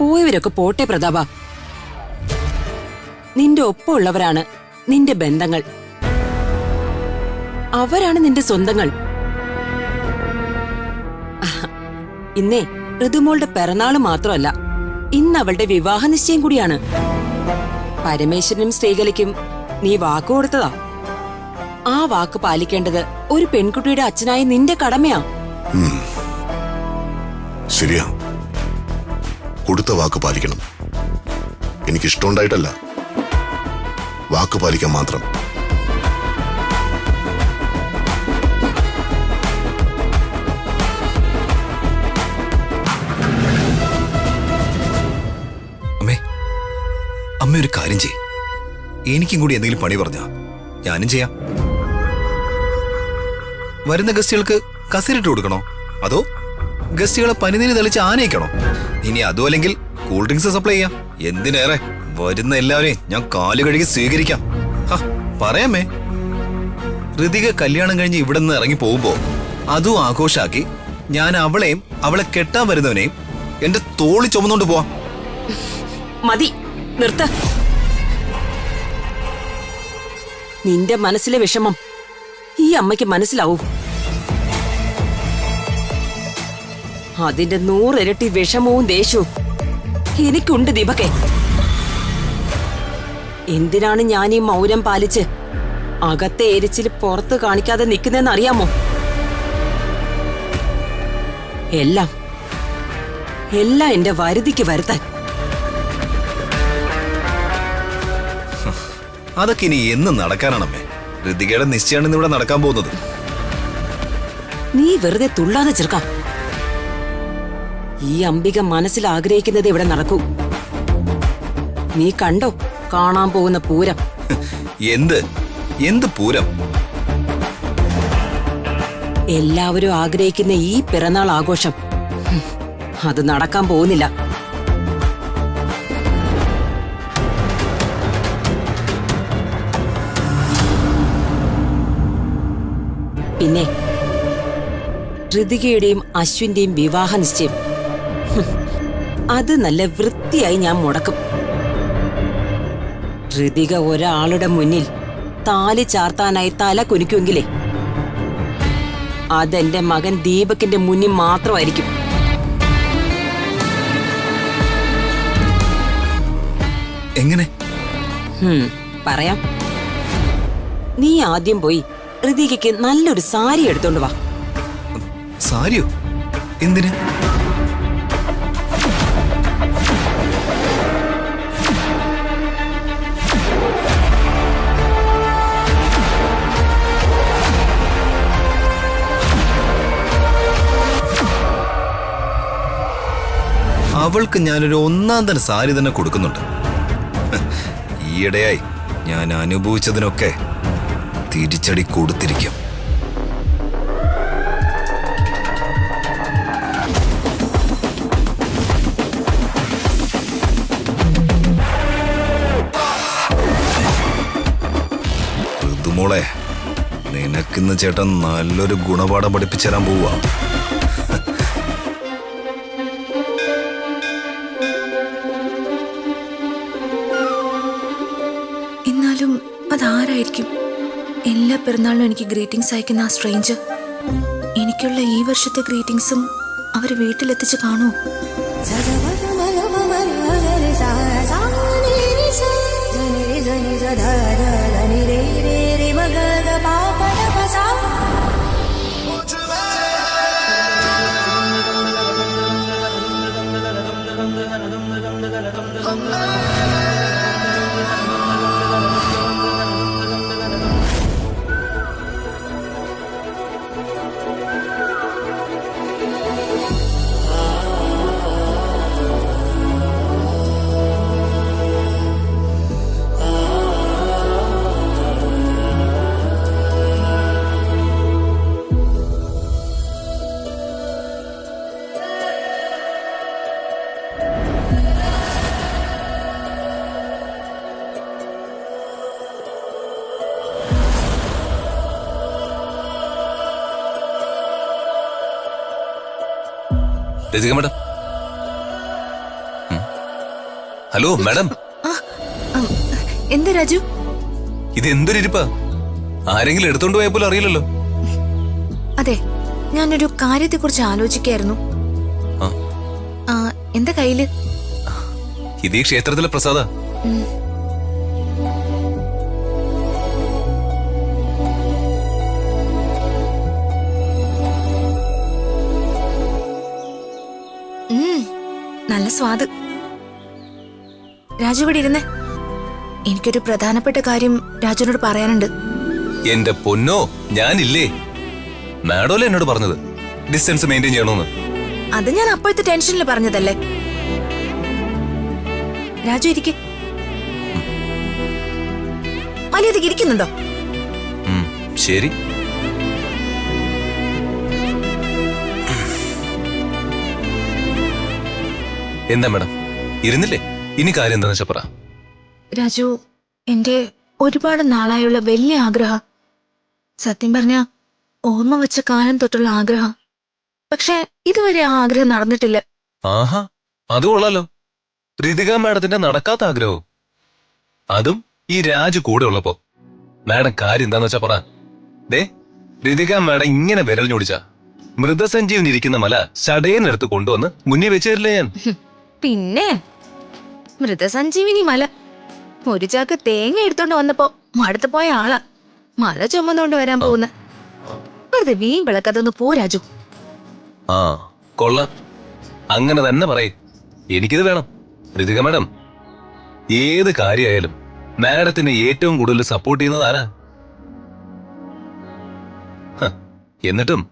പോയവരൊക്കെ പോട്ടെ പ്രതാപ. നിന്റെ ഒപ്പമുള്ളവരാണ് നിന്റെ ബന്ധങ്ങൾ, അവരാണ് നിന്റെ സ്വന്തങ്ങൾ. ഇന്നേ ഋതുമോളുടെ പിറന്നാള് മാത്രമല്ല, ഇന്ന് അവളുടെ വിവാഹ നിശ്ചയം കൂടിയാണ്. പരമേശ്വരനും ശ്രീകലയ്ക്കും നീ വാക്ക് കൊടുത്തതാ. ആ വാക്ക് പാലിക്കേണ്ടത് ഒരു പെൺകുട്ടിയുടെ അച്ഛനായ നിന്റെ കടമയാ. ശരിയാ, കൊടുത്ത വാക്ക് പാലിക്കണം. എനിക്കിഷ്ടമുണ്ടായിട്ടല്ല, വാക്ക് പാലിക്കാൻ മാത്രം. അമ്മ ഒരു കാര്യം ചെയ്, എനിക്കും കൂടി എന്തെങ്കിലും പണി പറഞ്ഞാ ഞാനും ചെയ്യാം. വരുന്ന ഗസ്റ്റുകൾക്ക് കസേരയിട്ട് കൊടുക്കണോ, അതോ ഗസ്റ്റുകളെ പനിനീര് തെളിച്ച് ആനയിക്കണോ? ഇനി അതും അല്ലെങ്കിൽ കൂൾ ഡ്രിങ്ക്സ് സപ്ലൈ ചെയ്യാം. എന്തിനേറെ വരുന്ന എല്ലാവരെയും ഞാൻ കാല് കഴുകി സ്വീകരിക്കാം. പറയാമേ, ഋതിക കല്യാണം കഴിഞ്ഞ് ഇവിടെ നിന്ന് ഇറങ്ങി പോകുമ്പോ അതും ആഘോഷാക്കി ഞാൻ അവളെയും അവളെ കെട്ടാൻ വരുന്നവനെയും എന്റെ തോളി ചുമന്നുകൊണ്ട് പോവാം. മതി, നിർത്ത. നിന്റെ മനസ്സിലെ വിഷമം ഈ അമ്മയ്ക്ക് മനസ്സിലാവൂ. അതിന്റെ 100 ഇരട്ടി വിഷമവും ദേഷ്യവും എനിക്കുണ്ട് ദീപകേ. എന്തിനാണ് ഞാൻ ഈ മൗനം പാലിച്ച് അകത്തെ എരിച്ചിൽ പുറത്ത് കാണിക്കാതെ നിൽക്കുന്നതെന്ന് അറിയാമോ? എല്ലാം എന്റെ വരുതിക്ക് വരുത്താൻ. അതൊക്കെ ഇനി എന്ന് നടക്കാനാണമ്മേ? ഋതികയുടെ നിശ്ചയാണ് ഇന്നിവിടെ നടക്കാൻ പോകുന്നത്. നീ വെറുതെ തുള്ളാതെ ചെറുക്കാം. ഈ അംബിക മനസ്സിൽ ആഗ്രഹിക്കുന്നത് ഇവിടെ നടക്കൂ. നീ കണ്ടോ കാണാൻ പോകുന്ന പൂരം? എന്ത് പൂരം? എല്ലാവരും ആഗ്രഹിക്കുന്ന ഈ പിറന്നാൾ ആഘോഷം അത് നടക്കാൻ പോകുന്നില്ല. പിന്നെ ഋതികയുടെയും അശ്വിന്റെയും വിവാഹ നിശ്ചയം അത് നല്ല വൃത്തിയായി ഞാൻ മുടക്കും. ഋതിക ഒരാളുടെ മുന്നിൽ താലി ചാർത്താനായി തല കുനിക്കുമെങ്കിലേ അതെന്റെ മകൻ ദീപകിന്റെ മുന്നിൽ മാത്രമായിരിക്കും. എങ്ങനെ? പറയാം. നീ ആദ്യം പോയി ഋതികയ്ക്ക് നല്ലൊരു സാരി എടുത്തോണ്ട് വാ. സാരിയോ? എന്തിന്? അവൾക്ക് ഞാനൊരു 1ാം തരം സാരി തന്നെ കൊടുക്കുന്നുണ്ട്. ഈയിടെയായി ഞാൻ അനുഭവിച്ചതിനൊക്കെ തിരിച്ചടി കൊടുത്തിരിക്കും. ഋതുമോളെ, നിനക്കിന്ന് ചേട്ടൻ നല്ലൊരു ഗുണപാഠം പഠിപ്പിച്ചു തരാൻ പോവാ. എന്നാലും അതാരായിരിക്കും എല്ലാ പിറന്നാളിനും എനിക്ക് ഗ്രീറ്റിംഗ്സ് അയക്കുന്ന ആ സ്ട്രേഞ്ചർ? എനിക്കുള്ള ഈ വർഷത്തെ ഗ്രീറ്റിംഗ്സും അവർ വീട്ടിലെത്തിച്ച് കാണുമോ? രസിക മേഡം, ഹലോ മാഡം, ഉം, എന്താ രാജു? ഇത് എന്തൊരു ഇരിപ്പാ? ആരെങ്കിലും എടുത്തോണ്ട് പോയപ്പോൾ അറിയില്ലല്ലോ. അതെ, ഞാനൊരു കാര്യത്തെക്കുറിച്ച് ആലോചിക്കായിരുന്നു. ആ, ആ, എന്താ കയ്യില്? ഇത് ഈ ക്ഷേത്രത്തിലെ പ്രസാദ. നല്ല സ്വാദ്. രാജു ഇവിടെ ഇരുന്നേ. എനിക്കൊരു പ്രധാനപ്പെട്ട കാര്യം രാജുവിനോട് പറയാനുണ്ട്. എന്റെ പൊന്നോ, ഞാനില്ലേ? മാഡോല്ലേ എന്നോട് പറഞ്ഞത് ഡിസ്റ്റൻസ് മെയിൻറ്റെയിൻ ചെയ്യണമെന്ന്. അത് ഞാൻ അപ്പോഴത്തെ ടെൻഷനിൽ പറഞ്ഞതല്ലേ. രാജു ഇരിക്കെ. മര്യാദയ്ക്ക് ഇരിക്കുന്നുണ്ടോ? ശരി. എന്താ മാഡം, ഇരുന്നില്ലേ? ഇനി കാര്യം എന്താണെന്ന് വെച്ചാ പറ. രാജു, എന്റെ ഒരുപാട് നാളായുള്ള വലിയ ആഗ്രഹം, സത്യം പറഞ്ഞ ഓർമ്മ വെച്ച കാലം തൊട്ടുള്ള ആഗ്രഹം. പക്ഷെ ഇതുവരെ ആ ആഗ്രഹം നടന്നിട്ടില്ല. ആഹാ, അത് കൊള്ളാലോ. ഋതിക മാഡത്തിന്റെ നടക്കാത്ത ആഗ്രഹവും, അതും ഈ രാജു കൂടെ ഉള്ളപ്പോ. മാഡം കാര്യം എന്താന്ന് വെച്ചാ പറ. ദേ, ഋതിക മാഡം ഇങ്ങനെ വിരൽ ഞൊടിച്ച മൃതസഞ്ജീവൻ ഇരിക്കുന്ന മല ചടയെന്നെടുത്ത് കൊണ്ടുവന്ന് മുന്നിൽ വെച്ച് തരില്ലേ ഞാൻ? പിന്നെ മൃതസഞ്ജീവിനി മല ഒരു ചാക്ക് തേങ്ങ എടുത്തോണ്ട് വന്നപ്പോ മടുത്ത് പോയ ആളാ മല ചുമന്നോണ്ട് വരാൻ പോകുന്ന. വെറുതെ വീൺ വിളക്കതൊന്ന് പോ രാജു. ആ, കൊള്ളാം. അങ്ങനെ തന്നെ പറയേ. എനിക്കിത് വേണം. ഋതിക മാഡം, ഏത് കാര്യമായാലും മാഡത്തിന് ഏറ്റവും കൂടുതൽ സപ്പോർട്ട് ചെയ്യുന്നത് ആരാ? എന്നിട്ടും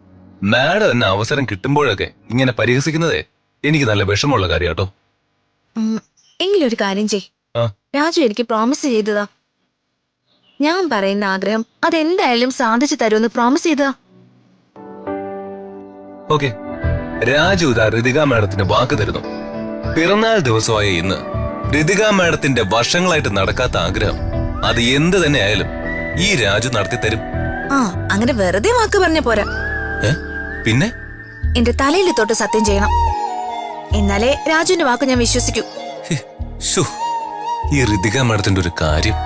മാഡം എന്നെ അവസരം കിട്ടുമ്പോഴൊക്കെ ഇങ്ങനെ പരിഹസിക്കുന്നതേ എനിക്ക് നല്ല വിഷമമുള്ള കാര്യം കേട്ടോ. എങ്കിലൊരു കാര്യം ചെയ്. രാജു എനിക്ക് പ്രോമിസ് ചെയ്തതാ. ഞാൻ പറയുന്ന ആഗ്രഹം അതെന്തായാലും സാധിച്ചു തരുമെന്ന് പ്രോമിസ് ചെയ്തതാ. ഓക്കെ, രാജു ഇതാ ഋതിക മാഡത്തിന് വാക്ക് തരുന്നു. പിറന്നാൾ ദിവസമായ ഇന്ന് ഋതിക മാഡത്തിന്റെ വർഷങ്ങളായിട്ട് നടക്കാത്ത ആഗ്രഹം അത് എന്ത് തന്നെ ആയാലും ഈ രാജു നടത്തി തരും. ആ, അങ്ങനെ വെറുതെ വാക്ക് പറഞ്ഞ പോരാ. പിന്നെ എന്റെ തലയിൽ തൊട്ട് സത്യം ചെയ്യണം. എന്നാലേ രാജുവിന്റെ വാക്ക് ഞാൻ വിശ്വസിക്കൂ. ശ്ശോ, ഈ ഋതിക മാഡത്തിന്റെ ഒരു കാര്യം.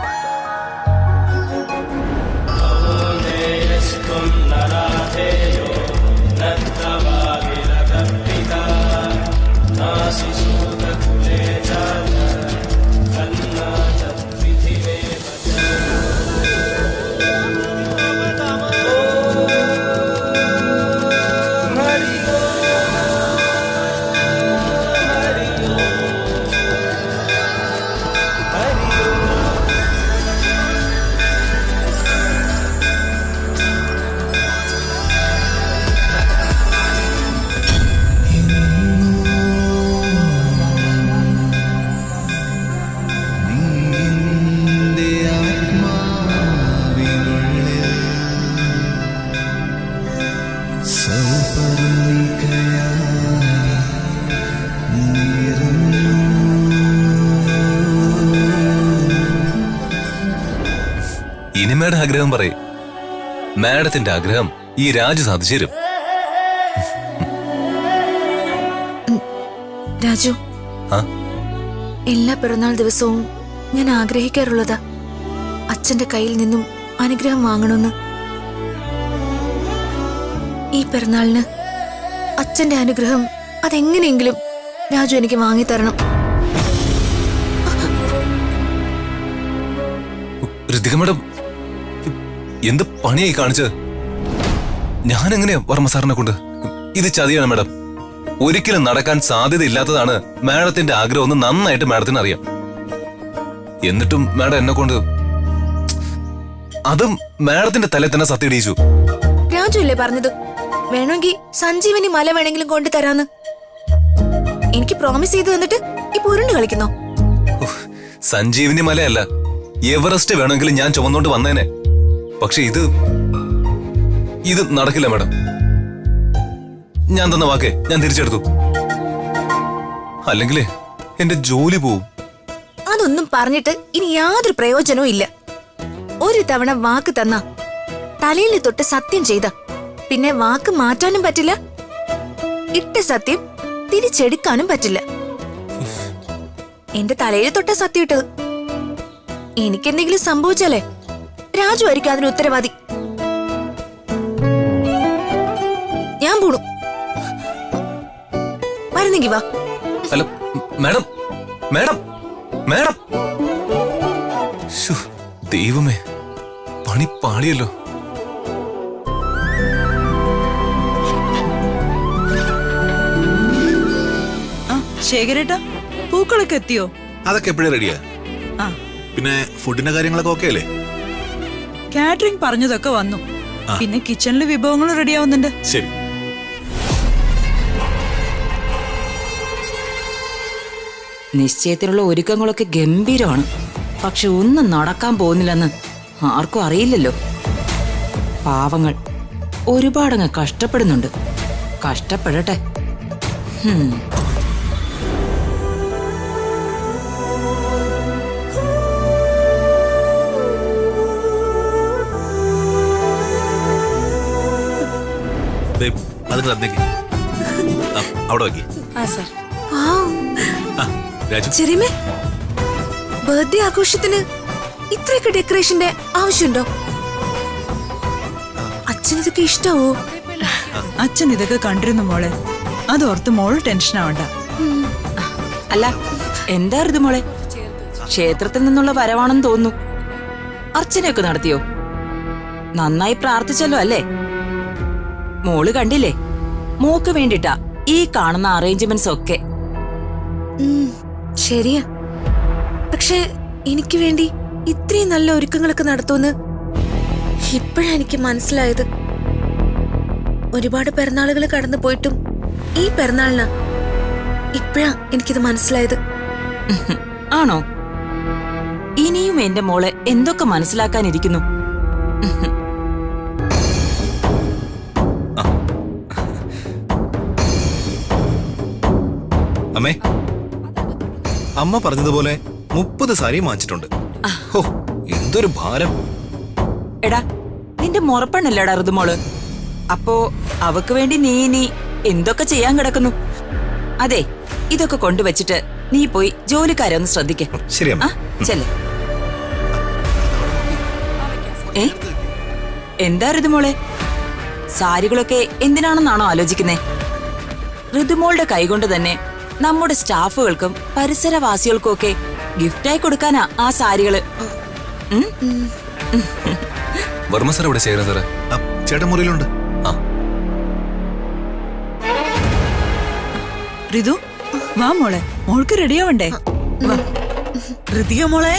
ഇനി മാഡം ആഗ്രഹം പറയേ. മാഡത്തിന്റെ ആഗ്രഹം ഈ രാജു സാധിച്ചു തരും. രാജു, എല്ലാ പിറന്നാൾ ദിവസവും ഞാൻ ആഗ്രഹിക്കാറുള്ളതാ അച്ഛന്റെ കയ്യിൽ നിന്നും അനുഗ്രഹം വാങ്ങണമെന്ന്. ഈ പിറന്നാളിന് അച്ഛന്റെ അനുഗ്രഹം അതെങ്ങനെയെങ്കിലും രാജു എനിക്ക് വാങ്ങിത്തരണം. ഋതിക മാഡം, എന്ത് പണിയായി കാണിച്ചത്? ഞാൻ എങ്ങനെയാ വർമ്മ സാറിനെ കൊണ്ട്? ഇത് ചതിയാണ് മാഡം. ഒരിക്കലും നടക്കാൻ സാധ്യതയില്ലാത്തതാണ് മാഡത്തിന്റെ ആഗ്രഹം എന്ന് നന്നായിട്ട് മാഡത്തിന് അറിയാം. എന്നിട്ടും മാഡം എന്നെ കൊണ്ട് അതും മാഡത്തിന്റെ തലയിൽ തന്നെ സത്യടിയിച്ചു. രാജു അല്ലേ പറഞ്ഞത് വേണമെങ്കിൽ സഞ്ജീവനി മല വേണമെങ്കിലും കൊണ്ടു തരാന്ന്? എനിക്ക് പ്രോമിസ് ചെയ്തു തന്നിട്ട് ഇപ്പൊ ഉരുണ്ട് കളിക്കുന്നോ? സഞ്ജീവനി മലയല്ല, എവറസ്റ്റ് വേണമെങ്കിലും ഞാൻ ചുമന്നുകൊണ്ട് വന്നേനെ. പക്ഷെ ഇത് നടക്കില്ല മാഡം. ഞാൻ തന്ന വാക്കേ ഞാൻ തിരിച്ചെടുത്തു. അല്ലെങ്കിലേ എന്റെ ജോലി പോവും. അതൊന്നും പറഞ്ഞിട്ട് ഇനി യാതൊരു പ്രയോജനവും ഇല്ല. ഒരു തവണ വാക്ക് തന്ന തലയിൽ തൊട്ട് സത്യം ചെയ്ത പിന്നെ വാക്ക് മാറ്റാനും പറ്റില്ല, ഇട്ട സത്യം തിരിച്ചെടുക്കാനും പറ്റില്ല. എന്റെ തലയിൽ തൊട്ട സത്യം ഇട്ടത്. എനിക്കെന്തെങ്കിലും സംഭവിച്ചാലേ രാജു ആയിരിക്കും അതിന് ഉത്തരവാദി. ഞാൻ പോണു. വരുന്നെങ്കി വാ. അല്ല മാഡം മാഡം മാഡം, ശ്ശോ, ദൈവമേ, പണി പാളിയല്ലോ. ശേഖരേട്ടാ, പൂക്കളൊക്കെ എത്തിയോ? അതൊക്കെ എപ്പോഴും റെഡിയാ. ആ, പിന്നെ ഫുഡിന്റെ കാര്യങ്ങളൊക്കെ ഓക്കെ അല്ലേ? കാറ്ററിംഗ് പറഞ്ഞതൊക്കെ വന്നു. ആ. പിന്നെ കിച്ചണില് വിഭവങ്ങൾ റെഡിയാവുന്നുണ്ട്. ശരി. നിശ്ചയത്തിനുള്ള ഒരുക്കങ്ങളൊക്കെ ഗംഭീരമാണ്. പക്ഷെ ഒന്നും നടക്കാൻ പോകുന്നില്ലെന്ന് ആർക്കും അറിയില്ലല്ലോ. പാവങ്ങൾ ഒരുപാടങ്ങ് കഷ്ടപ്പെടുന്നുണ്ട്. കഷ്ടപ്പെടട്ടെ. ദേ, അത് ശ്രദ്ധിക്ക്. ആ, അവിടെ നോക്കി. രാജു, ചെറിയമേ, ബർത്ത്ഡേ ആഘോഷത്തിന് ഇത്രയൊക്കെ ഡെക്കറേഷന്റെ ആവശ്യമുണ്ടോ? അച്ഛനിതൊക്കെ ഇഷ്ടാവോ? അച്ഛൻ ഇതൊക്കെ കണ്ടിരുന്നു മോളെ. അതോർത്ത് മോള് ടെൻഷൻ ആവണ്ട. അല്ല, എന്താ ഇത് മോളെ? ക്ഷേത്രത്തിൽ നിന്നുള്ള വരവാണെന്ന് തോന്നുന്നു. അർച്ചനയൊക്കെ നടത്തിയോ? നന്നായി പ്രാർത്ഥിച്ചല്ലോ അല്ലേ? മോള് കണ്ടില്ലേ, മോക്ക് വേണ്ടിട്ടാ ഈ കാണുന്ന അറേഞ്ച്മെന്റ്സ് ഒക്കെ. ശരിയാ. പക്ഷെ എനിക്ക് വേണ്ടി ഇത്രയും നല്ല ഒരുക്കങ്ങളൊക്കെ നടത്തുമെന്ന് ഇപ്പോഴാ എനിക്ക് മനസ്സിലായത്. ഒരുപാട് പിറന്നാളുകൾ കടന്നു പോയിട്ടും ഈ പിറന്നാളിനാ ഇപ്പോഴാ എനിക്കിത് മനസ്സിലായത്. ആണോ? ഇനിയും എന്റെ മോളെ എന്തൊക്കെ മനസ്സിലാക്കാനിരിക്കുന്നു. അമ്മേ, അമ്മ പറഞ്ഞതുപോലെ 30 സാരി വാങ്ങിച്ചിട്ടുണ്ട്. ഹോ, എന്തൊരു ഭാരം. എടാ, നിന്റെ മുറപ്പെണ്ണല്ലടാ ഋതുമോള്. അപ്പോ അവക്ക് വേണ്ടി നീ ഇനി എന്തൊക്കെ ചെയ്യാൻ കിടക്കുന്നു? അതെ, ഇതൊക്കെ കൊണ്ടുവച്ചിട്ട് നീ പോയി ജോലിക്കാരെ ഒന്ന് ശ്രദ്ധിക്ക. ശരി അമ്മ. ചെല്ലേ. എന്താ ഋതുമോളെ, സാരികളൊക്കെ എന്തിനാണെന്നാണോ ആലോചിക്കുന്നേ? ഋതുമോളുടെ കൈകൊണ്ട് തന്നെ നമ്മുടെ സ്റ്റാഫുകൾക്കും പരിസരവാസികൾക്കും ഒക്കെ ഗിഫ്റ്റായി കൊടുക്കാനാ ആ സാരികള്. വർമ്മ സാർ ഇവിടെ ശേഖരൻ സാറേ? ചേട്ടൻ മുറിയിലുണ്ട്. ആ, ഋതു, വാ മോളെ, മോൾക്ക് റെഡിയാവണ്ടേ? വാ ഋതിക മോളെ.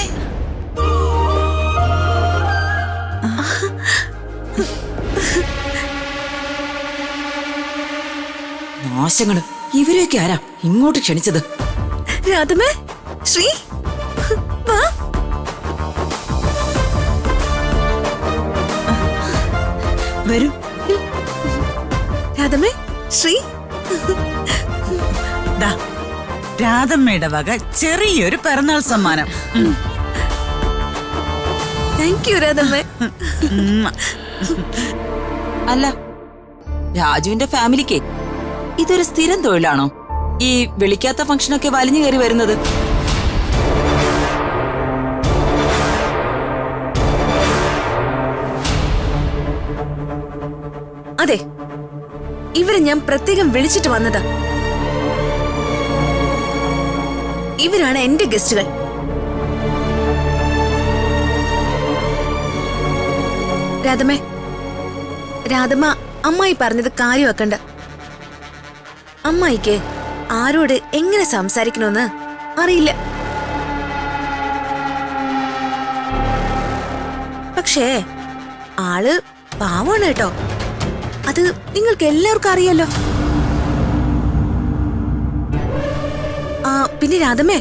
നാശങ്ങള്, ഇവരെയൊക്കെ ആരാ ഇങ്ങോട്ട് ക്ഷണിച്ചത്? രാധമേ, ശ്രീ, വാ. വരൂ. രാധമേ, ശ്രീ. ദാ, രാധമ്മയുടെ വക ചെറിയൊരു പിറന്നാൾ സമ്മാനം. താങ്ക് യു രാധമേ. അല്ല, രാജുവിന്റെ ഫാമിലിക്ക് ഇതൊരു സ്ഥിരം തൊഴിലാണോ ഈ വിളിക്കാത്ത ഫംഗ്ഷനൊക്കെ വലിഞ്ഞു കയറി വരുന്നത്? അതെ, ഇവരെ ഞാൻ പ്രത്യേകം വിളിച്ചിട്ട് വന്നതാ. ഇവരാണ് എന്റെ ഗസ്റ്റുകൾ. രാധമേ, രാധമ്മ അമ്മായി പറഞ്ഞത് കാര്യമാക്കണ്ട. അമ്മായിക്ക് ആരോട് എങ്ങനെ സംസാരിക്കണമെന്ന് അറിയില്ല. പക്ഷേ ആള് പാവാണ് കേട്ടോ. അത് നിങ്ങൾക്ക് എല്ലാവർക്കും അറിയാലോ. ആ, പിന്നെ രാധമേ,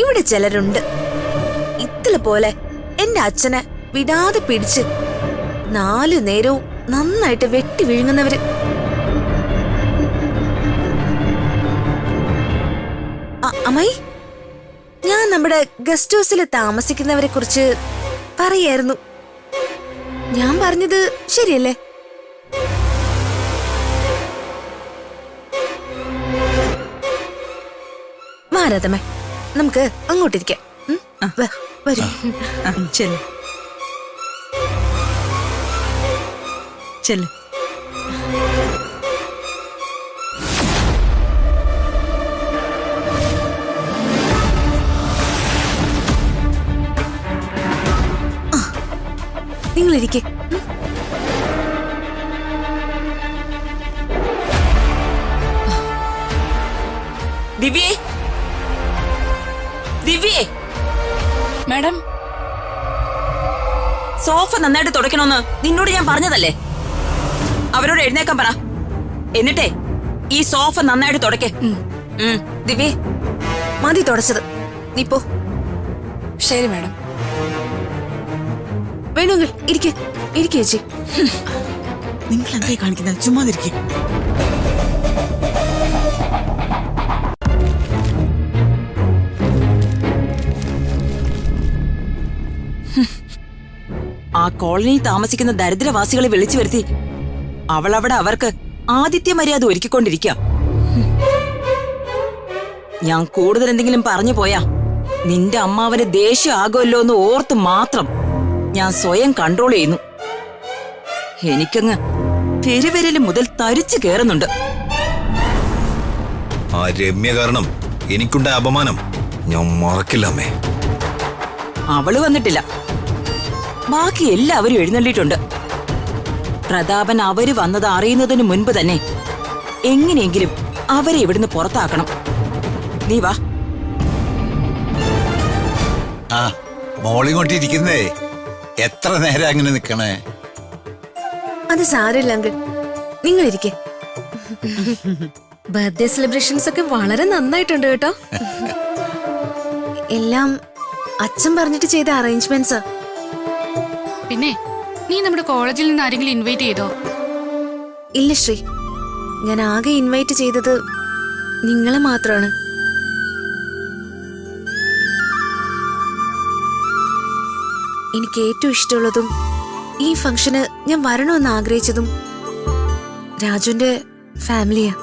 ഇവിടെ ചിലരുണ്ട് ഇത്തല പോലെ എന്റെ അച്ഛനെ വിടാതെ പിടിച്ച് 4 നേരവും നന്നായിട്ട് വെട്ടി വിഴുങ്ങുന്നവര്. അമ്മായി, ഞാൻ നമ്മുടെ ഗസ്റ്റ് ഹൗസിൽ താമസിക്കുന്നവരെ കുറിച്ച് പറയായിരുന്നു. ഞാൻ പറഞ്ഞത് ശരിയല്ലേ? വാ രാധമേ, നമുക്ക് അങ്ങോട്ടിരിക്കാം. വരൂ. ചെല്ല് ചെല്ല്. നിങ്ങൾ ഇരിക്കേ. ദിവ്യേ, ദിവ്യേ, മാഡം, സോഫ നന്നായിട്ട് തുടയ്ക്കണമെന്ന് നിന്നോട് ഞാൻ പറഞ്ഞതല്ലേ? അവരോട് എഴുന്നേക്കാൻ പറ. എന്നിട്ടേ ഈ സോഫ നന്നായിട്ട് തുടയ്ക്ക്. ദിവ്യേ, മതി തുടച്ചത്. നീ പോ. ശരി മാഡം. വേണമെങ്കിൽ ഇരിക്കേ. ഇരിക്കേ ചേച്ചി. നിങ്ങൾ എന്തായി കാണിക്കുന്നത്? ചുമ്മാതിരിക്കും. ആ കോളനിയിൽ താമസിക്കുന്ന ദരിദ്രവാസികളെ വിളിച്ചു വരുത്തി അവളവിടെ അവർക്ക് ആതിഥ്യ മര്യാദ ഒരുക്കിക്കൊണ്ടിരിക്കുക. ഞാൻ കൂടുതൽ എന്തെങ്കിലും പറഞ്ഞു പോയാ നിന്റെ അമ്മാവന് ദേഷ്യം ആകുമല്ലോ എന്ന് ഓർത്ത് മാത്രം ഞാൻ സ്വയം കൺട്രോൾ ചെയ്യുന്നു. എനിക്കങ്ങ് പെരുവിരല് മുതൽ തരിച്ചു കേറുന്നുണ്ട്. ആ രമ്യ കാരണം എനിക്കുണ്ടായ അപമാനം ഞാൻ മറക്കില്ല അമ്മേ. അവള് വന്നിട്ടില്ല, ബാക്കി എല്ലാവരും എഴുന്നള്ളിയിട്ടുണ്ട്. പ്രതാപൻ അവര് വന്നത് അറിയുന്നതിന് മുൻപ് തന്നെ എങ്ങനെയെങ്കിലും അവരെ ഇവിടുന്ന് പുറത്താക്കണം. നീ വാ. ആ മോളിങ്ങോട്ടിരിക്കുന്നേ, എത്ര നേരം അങ്ങനെ നിക്കണേ? അത് സാരമില്ല അങ്കിൾ, നിങ്ങൾ ഇരിക്കേ. ബർത്ത്ഡേ സെലിബ്രേഷൻസ് ഒക്കെ വളരെ നന്നായിട്ടുണ്ട് കേട്ടോ. എല്ലാം അച്ഛൻ പറഞ്ഞിട്ട് ചെയ്ത അറേഞ്ച്മെന്റ്സ്. പിന്നെ നീ നമ്മുടെ കോളേജിൽ നിന്ന് ആരെങ്കിലും ഇൻവൈറ്റ് ചെയ്തോ? ഇല്ല ശ്രീ, ഞാൻ ആകെ ഇൻവൈറ്റ് ചെയ്തത് നിങ്ങളെ മാത്രമാണ്. എനിക്ക് ഏറ്റവും ഇഷ്ടമുള്ളതും ഈ ഫംഗ്ഷന് ഞാൻ വരണമെന്ന് ആഗ്രഹിച്ചതും രാജുവിന്റെ ഫാമിലിയാ.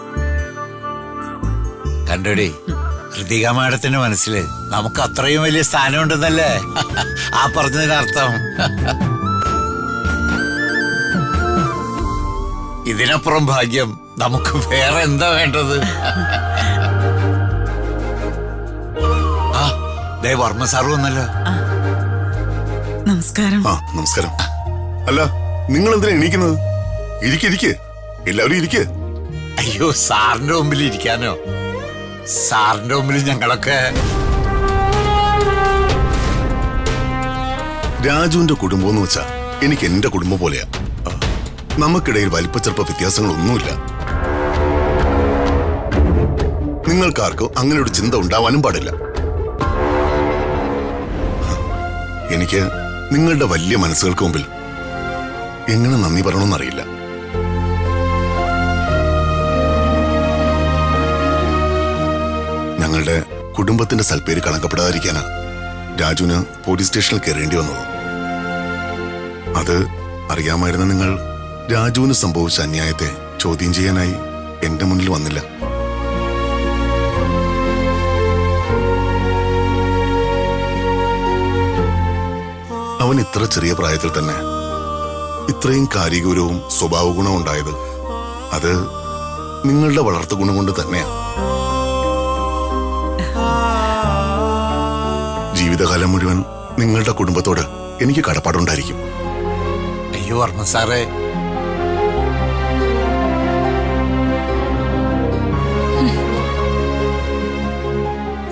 കണ്ടോടി, കൃതിക മാഡത്തിന്റെ മനസ്സില് നമുക്ക് അത്രയും വലിയ സ്ഥാനം ഉണ്ടെന്നല്ലേ ആ പറഞ്ഞതിനർത്ഥം. ഇതിനപ്പുറം ഭാഗ്യം നമുക്ക് വേറെ എന്താ വേണ്ടത്? ആ ദേ വർമ്മ സാറ് വന്നല്ലോ. നമസ്കാരം. ആ നമസ്കാരം. അല്ല, നിങ്ങൾ എന്തിനാ എണീക്കുന്നത്? ഇരിക്കെ, എല്ലാവരും ഇരിക്കെ. അയ്യോ, സാറിന്റെ മുമ്പിൽ ഇരിക്കാനോ? സാറിന്റെ മുമ്പിൽ ഞങ്ങളൊക്കെ. രാജുവിന്റെ കുടുംബം എന്ന് വെച്ചാ എനിക്ക് എന്റെ കുടുംബം പോലെയാ. നമുക്കിടയിൽ വലിപ്പച്ചെറുപ്പ വ്യത്യാസങ്ങളൊന്നുമില്ല. നിങ്ങൾക്കാർക്കും അങ്ങനെ ഒരു ചിന്ത ഉണ്ടാവാനും പാടില്ല. എനിക്ക് നിങ്ങളുടെ വലിയ മനസ്സുകൾക്ക് മുമ്പിൽ എങ്ങനെ നന്ദി പറയണമെന്നറിയില്ല. ഞങ്ങളുടെ കുടുംബത്തിന്റെ സൽപ്പേര് കളങ്കപ്പെടാതിരിക്കാനാ രാജുവിന് പോലീസ് സ്റ്റേഷനിൽ കയറേണ്ടി വന്നത്. അത് അറിയാമായിരുന്ന നിങ്ങൾ രാജുവിന് സംഭവിച്ച അന്യായത്തെ ചോദ്യം ചെയ്യാനായി എന്റെ മുന്നിൽ വന്നില്ല. അവൻ ഇത്ര ചെറിയ പ്രായത്തിൽ തന്നെ ഇത്രയും കാര്യഗൗരവവും സ്വഭാവ ഗുണവും ഉണ്ടായത് അത് നിങ്ങളുടെ വളർത്തു ഗുണം കൊണ്ട് തന്നെയാണ്. ജീവിതകാലം മുഴുവൻ നിങ്ങളുടെ കുടുംബത്തോട് എനിക്ക് കടപ്പാടുണ്ടായിരിക്കും. അയ്യോ വർമ്മ സാറേ,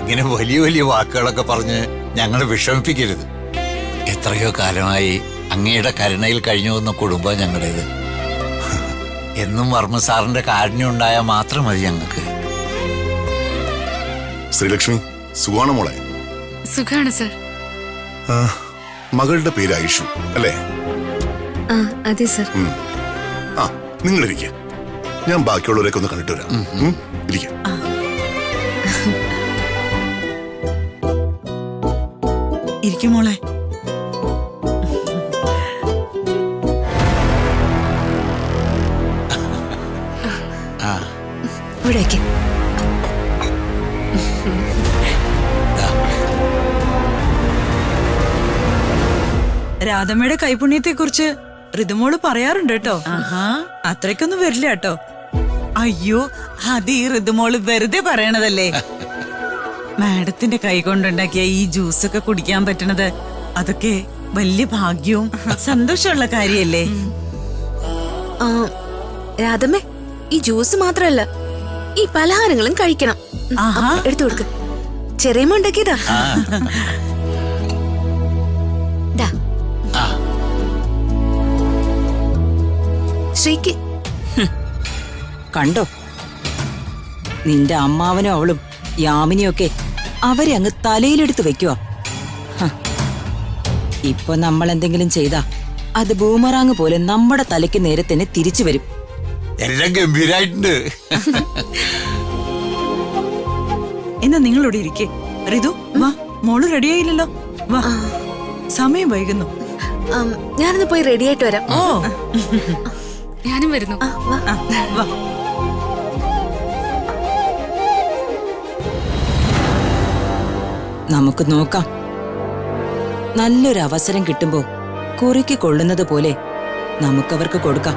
ഇങ്ങനെ വലിയ വലിയ വാക്കുകളൊക്കെ പറഞ്ഞ് ഞങ്ങളെ വിഷമിപ്പിക്കരുത്. എത്രയോ കാലമായി അങ്ങയുടെ കരുണയിൽ കഴിഞ്ഞു വന്ന കുടുംബം ഞങ്ങളുടേത്. എന്നും വർമ്മ സാറിന്റെ കാരുണ്യം ഉണ്ടായാൽ മാത്രം മതി ഞങ്ങൾക്ക്. ശ്രീലക്ഷ്മി, സുഖാണോ മോളെ? സുഖാണ് സർ. മകളുടെ പേര് ഐഷു അല്ലേ? അതെ സർ. ആ, നിങ്ങളിരിക്കെ, ഞാൻ ബാക്കിയുള്ളവരൊക്കെ ഒന്ന് കണ്ടിട്ട് വരാം. ഇരിക്കെ. ഇരിക്കും മോളെ. ഇവിടേക്ക്. രാധമ്മയുടെ കൈപുണ്യത്തെ കുറിച്ച് ഋതുമോള് പറയാറുണ്ട് കേട്ടോ. അത്രയ്ക്കൊന്നും വരില്ല കേട്ടോ. അയ്യോ, അത് ഈ ഋതുമോള് വെറുതെ പറയണതല്ലേ. മാഡത്തിന്റെ കൈ കൊണ്ടുണ്ടാക്കിയ ഈ ജ്യൂസൊക്കെ കുടിക്കാൻ പറ്റണത് അതൊക്കെ വലിയ ഭാഗ്യവും സന്തോഷമുള്ള കാര്യല്ലേ. രാധമ്മേ, ഈ ജ്യൂസ് മാത്രല്ല, ഈ പലഹാരങ്ങളും കഴിക്കണം. ആഹാ. എടുത്തു കൊടുക്ക്. ചെറിയമ്മ ഉണ്ടാക്കിയതാ. ദാ. ശ്രീക്ക് കണ്ടോ, നിന്റെ അമ്മാവനും അവളും യാമിനിയൊക്കെ അവരെ അങ്ങ് തലയിലെടുത്ത് വെക്കുവാ. ഇപ്പൊ നമ്മൾ എന്തെങ്കിലും ചെയ്താ അത് ബൂമറാങ് പോലെ നമ്മുടെ തലയ്ക്ക് നേരെ തന്നെ തിരിച്ചു വരും. എല്ലാം ഗംഭീരായിട്ടുണ്ട്. എന്നാ നിങ്ങളിവിടെ ഇരിക്കേ. ഋതു വാ, മോള് റെഡിയായില്ലല്ലോ. വാ, സമയം വൈകുന്നു. ഞാനൊന്ന് പോയി റെഡി ആയിട്ട് വരാം. ഓ, ഞാനും വരുന്നു. വാ. നമുക്ക് നോക്കാം. നല്ലൊരു അവസരം കിട്ടുമ്പോ കുറുക്കി കൊള്ളുന്നത് പോലെ നമുക്കവർക്ക് കൊടുക്കാം.